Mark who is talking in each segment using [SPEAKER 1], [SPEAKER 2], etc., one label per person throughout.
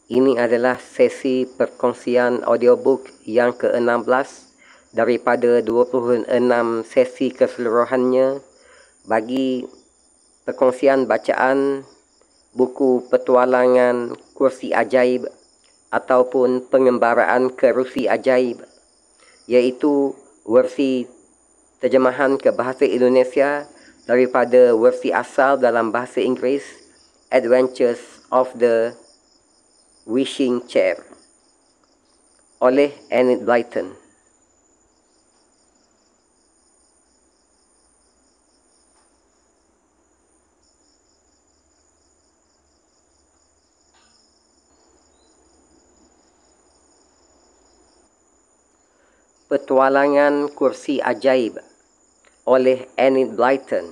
[SPEAKER 1] Ini adalah sesi perkongsian audiobook yang ke-16 daripada 26 sesi keseluruhannya bagi perkongsian bacaan buku petualangan kursi ajaib ataupun pengembaraan kerusi ajaib, iaitu versi terjemahan ke bahasa Indonesia daripada versi asal dalam bahasa Inggeris, Adventures of the Wishing Chair oleh Enid Blyton. Petualangan Kursi Ajaib oleh Enid Blyton.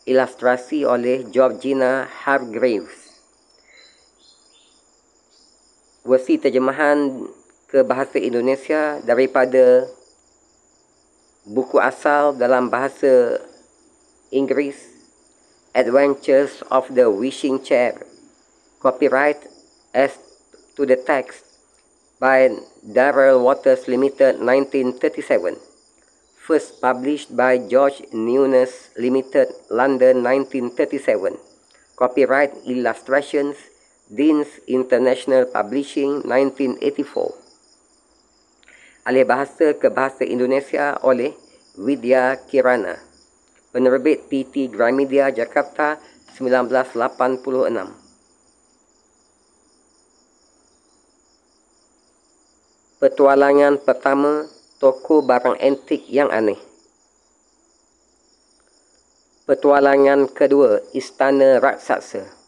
[SPEAKER 1] Ilustrasi oleh Georgina Hargreaves. Versi terjemahan ke bahasa Indonesia daripada buku asal dalam bahasa Inggeris, Adventures of the Wishing Chair, copyright as to the text by Darrell Waters Limited 1937, first published by George Newnes Limited London 1937, copyright illustrations Deans International Publishing 1984. Alih bahasa ke bahasa Indonesia oleh Widya Kirana. Penerbit PT Gramedia Jakarta 1986. Petualangan pertama, toko barang antik yang aneh. Petualangan kedua, Istana Raksasa.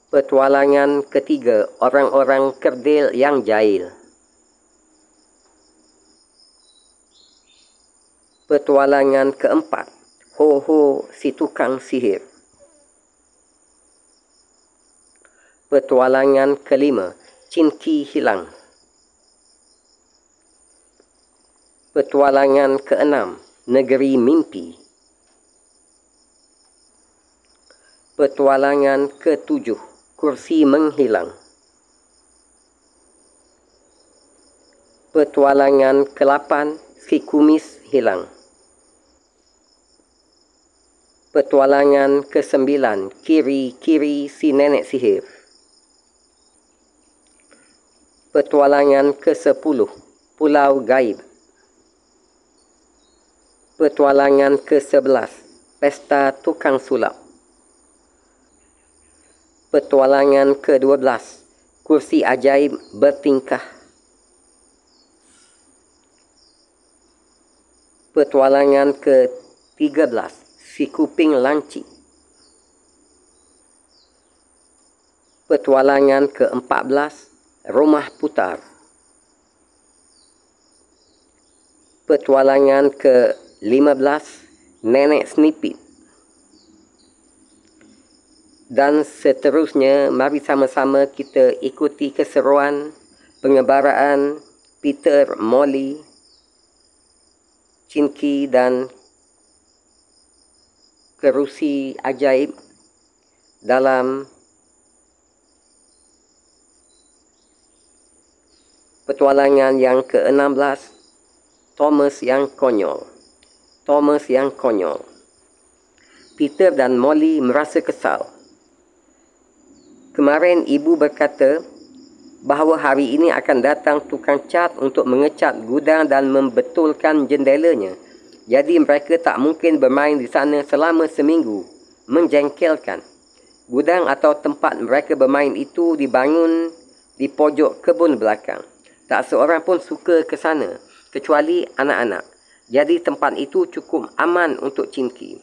[SPEAKER 1] Petualangan ketiga, orang-orang kerdil yang jahil. Petualangan keempat, Ho-Ho si tukang sihir. Petualangan kelima, Cinki hilang. Petualangan keenam, Negeri Mimpi. Petualangan ketujuh, Kursi menghilang. Petualangan ke-8, si kumis hilang. Petualangan ke-9, Kiri-kiri si nenek sihir. Petualangan ke-10, Pulau Gaib. Petualangan ke-11, Pesta Tukang Sulap. Petualangan ke-12, Kursi Ajaib Bertingkah. Petualangan ke-13, Si Kuping Lancip. Petualangan ke-14, Rumah Putar. Petualangan ke-15, Nenek Snipit. Dan seterusnya, mari sama-sama kita ikuti keseruan pengembaraan Peter, Molly, Cinki dan kerusi ajaib dalam petualangan yang ke-16, Thomas yang konyol. Thomas yang konyol. Peter dan Molly merasa kesal. Kemarin ibu berkata bahawa hari ini akan datang tukang cat untuk mengecat gudang dan membetulkan jendelanya. Jadi mereka tak mungkin bermain di sana selama seminggu. Menjengkelkan. Gudang atau tempat mereka bermain itu dibangun di pojok kebun belakang. Tak seorang pun suka ke sana, kecuali anak-anak. Jadi tempat itu cukup aman untuk Cinki.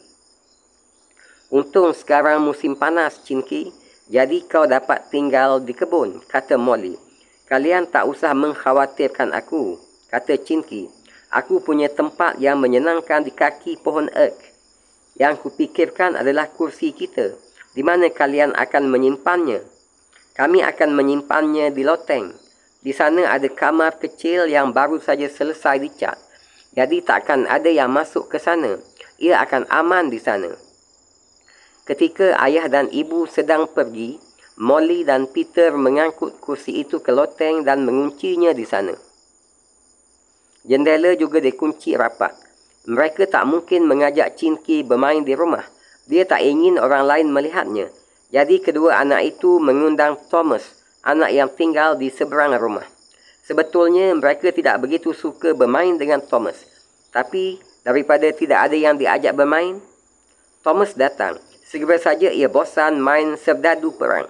[SPEAKER 1] Untung sekarang musim panas, Cinki. Jadi kau dapat tinggal di kebun, kata Molly. Kalian tak usah mengkhawatirkan aku, kata Cinki. Aku punya tempat yang menyenangkan di kaki pohon ek. Yang kupikirkan adalah kursi kita. Di mana kalian akan menyimpannya? Kami akan menyimpannya di loteng. Di sana ada kamar kecil yang baru saja selesai dicat. Jadi takkan ada yang masuk ke sana. Ia akan aman di sana. Ketika ayah dan ibu sedang pergi, Molly dan Peter mengangkut kursi itu ke loteng dan menguncinya di sana. Jendela juga dikunci rapat. Mereka tak mungkin mengajak Chinky bermain di rumah. Dia tak ingin orang lain melihatnya. Jadi kedua anak itu mengundang Thomas, anak yang tinggal di seberang rumah. Sebetulnya mereka tidak begitu suka bermain dengan Thomas. Tapi daripada tidak ada yang diajak bermain, Thomas datang. Segera saja ia bosan main serdadu perang.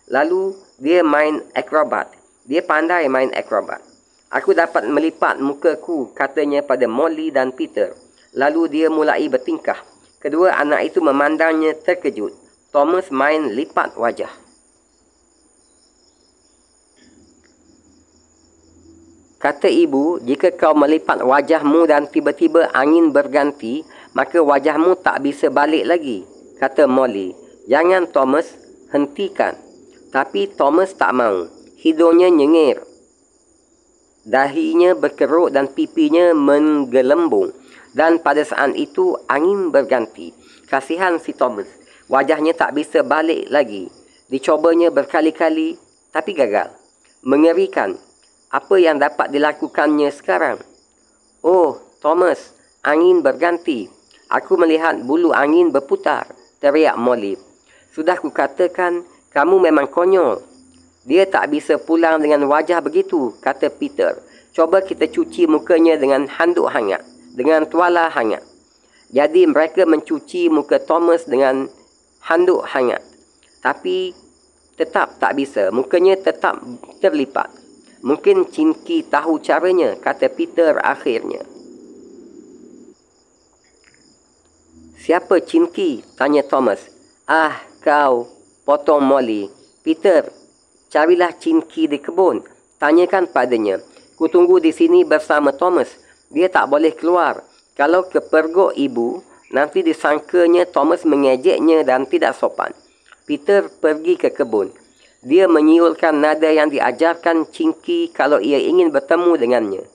[SPEAKER 1] Lalu dia main akrobat. Dia pandai main akrobat. Aku dapat melipat mukaku, katanya pada Molly dan Peter. Lalu dia mulai bertingkah. Kedua anak itu memandangnya terkejut. Thomas main lipat wajah. Kata ibu, jika kau melipat wajahmu dan tiba-tiba angin berganti, maka wajahmu tak bisa balik lagi, kata Molly. Jangan Thomas, hentikan. Tapi Thomas tak mau. Hidungnya nyengir. Dahinya berkerut dan pipinya menggelembung. Dan pada saat itu angin berganti. Kasihan si Thomas. Wajahnya tak bisa balik lagi. Dicobanya berkali-kali tapi gagal. Mengerikan. Apa yang dapat dilakukannya sekarang? Oh, Thomas, angin berganti. Aku melihat bulu angin berputar, teriak Molly. Sudah kukatakan, kamu memang konyol. Dia tak bisa pulang dengan wajah begitu, kata Peter. Coba kita cuci mukanya dengan handuk hangat, dengan tuala hangat. Jadi mereka mencuci muka Thomas dengan handuk hangat. Tapi tetap tak bisa, mukanya tetap terlipat. Mungkin Chinky tahu caranya, kata Peter akhirnya. Siapa Chinky? Tanya Thomas. Ah, kau, potong Molly. Peter, carilah Chinky di kebun. Tanyakan padanya. Kutunggu di sini bersama Thomas. Dia tak boleh keluar. Kalau kepergok ibu, nanti disangkanya Thomas mengejeknya dan tidak sopan. Peter pergi ke kebun. Dia menyiulkan nada yang diajarkan Chinky kalau ia ingin bertemu dengannya.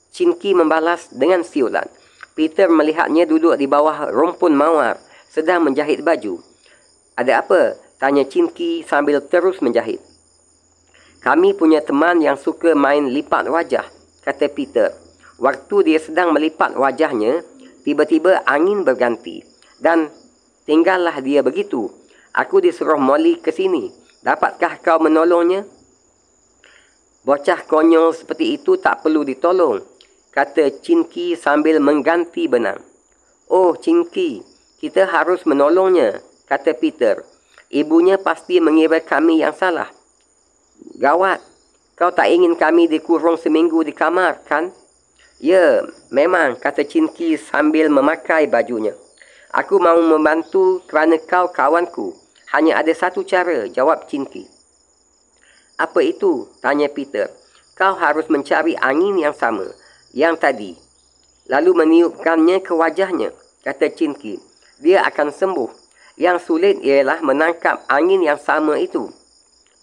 [SPEAKER 1] Chinky membalas dengan siulan. Peter melihatnya duduk di bawah rumpun mawar, sedang menjahit baju. Ada apa? Tanya Chinky sambil terus menjahit. Kami punya teman yang suka main lipat wajah, kata Peter. Waktu dia sedang melipat wajahnya, tiba-tiba angin berganti. Dan tinggallah dia begitu. Aku disuruh Molly ke sini. Dapatkah kau menolongnya? Bocah konyol seperti itu tak perlu ditolong, kata Chinky sambil mengganti benang. Oh, Chinky, kita harus menolongnya, kata Peter. Ibunya pasti mengira kami yang salah. Gawat, kau tak ingin kami dikurung seminggu di kamar, kan? Ya, memang, kata Chinky sambil memakai bajunya. Aku mahu membantu kerana kau kawanku. Hanya ada satu cara, jawab Chinky. Apa itu? Tanya Peter. Kau harus mencari angin yang sama, yang tadi. Lalu meniupkannya ke wajahnya, kata Chinky. Dia akan sembuh. Yang sulit ialah menangkap angin yang sama itu.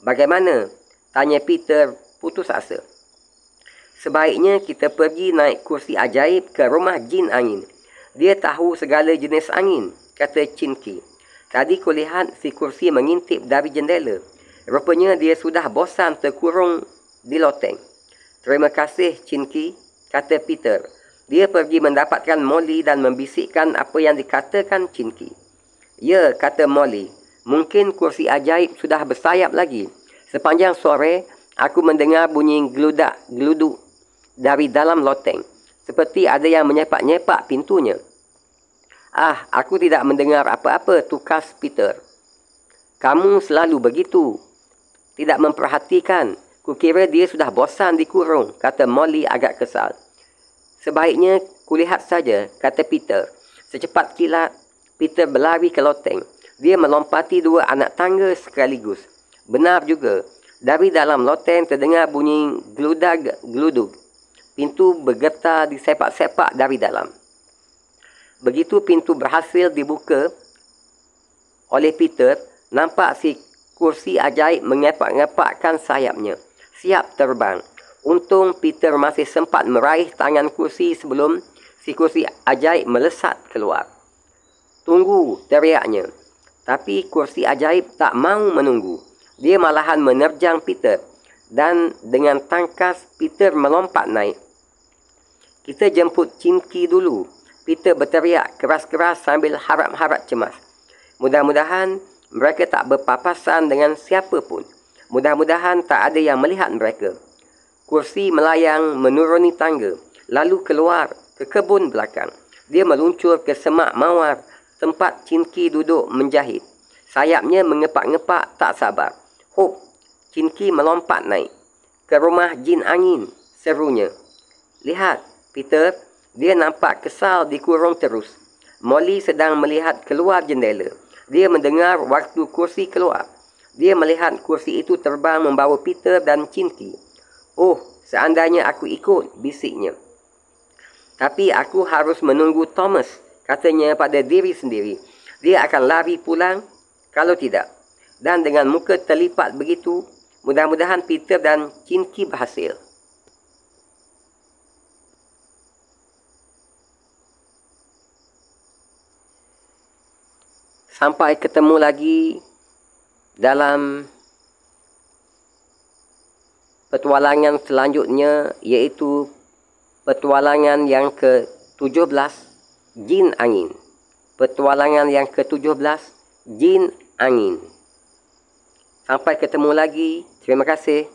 [SPEAKER 1] Bagaimana? Tanya Peter putus asa. Sebaiknya kita pergi naik kursi ajaib ke rumah jin angin. Dia tahu segala jenis angin, kata Chinky. Tadi kulihat si kursi mengintip dari jendela. Rupanya dia sudah bosan terkurung di loteng. Terima kasih, Chinky, kata Peter. Dia pergi mendapatkan Molly dan membisikkan apa yang dikatakan Chinky. Ya, kata Molly. Mungkin kursi ajaib sudah bersayap lagi. Sepanjang sore, aku mendengar bunyi geluduk dari dalam loteng. Seperti ada yang menyepak-nyepak pintunya. Ah, aku tidak mendengar apa-apa, tukas Peter. Kamu selalu begitu. Tidak memperhatikan. Kukira dia sudah bosan dikurung, kata Molly agak kesal. Sebaiknya kulihat saja, kata Peter. Secepat kilat, Peter berlari ke loteng. Dia melompati dua anak tangga sekaligus. Benar juga. Dari dalam loteng terdengar bunyi geludag-geludug. Pintu bergetar disepak-sepak dari dalam. Begitu pintu berhasil dibuka oleh Peter, nampak si kursi ajaib mengepak-ngepakkan sayapnya. Siap terbang. Untung Peter masih sempat meraih tangan kursi sebelum si kursi ajaib melesat keluar. Tunggu, teriaknya. Tapi kursi ajaib tak mahu menunggu. Dia malahan menerjang Peter dan dengan tangkas Peter melompat naik. Kita jemput Chinky dulu. Peter berteriak keras-keras sambil harap-harap cemas. Mudah-mudahan mereka tak berpapasan dengan siapa pun. Mudah-mudahan tak ada yang melihat mereka. Kursi melayang menuruni tangga, lalu keluar ke kebun belakang. Dia meluncur ke semak mawar tempat Chinky duduk menjahit. Sayapnya mengepak-ngepak tak sabar. Hop, Chinky melompat naik. Ke rumah jin angin, serunya. Lihat, Peter, dia nampak kesal dikurung terus. Molly sedang melihat keluar jendela. Dia mendengar waktu kursi keluar. Dia melihat kursi itu terbang membawa Peter dan Chinky. Oh, seandainya aku ikut, bisiknya. Tapi aku harus menunggu Thomas, katanya pada diri sendiri. Dia akan lari pulang kalau tidak. Dan dengan muka terlipat begitu, mudah-mudahan Peter dan Chinky berhasil. Sampai ketemu lagi dalam petualangan selanjutnya, iaitu petualangan yang ke-17, Jin Angin. Petualangan yang ke-17, Jin Angin. Sampai ketemu lagi. Terima kasih.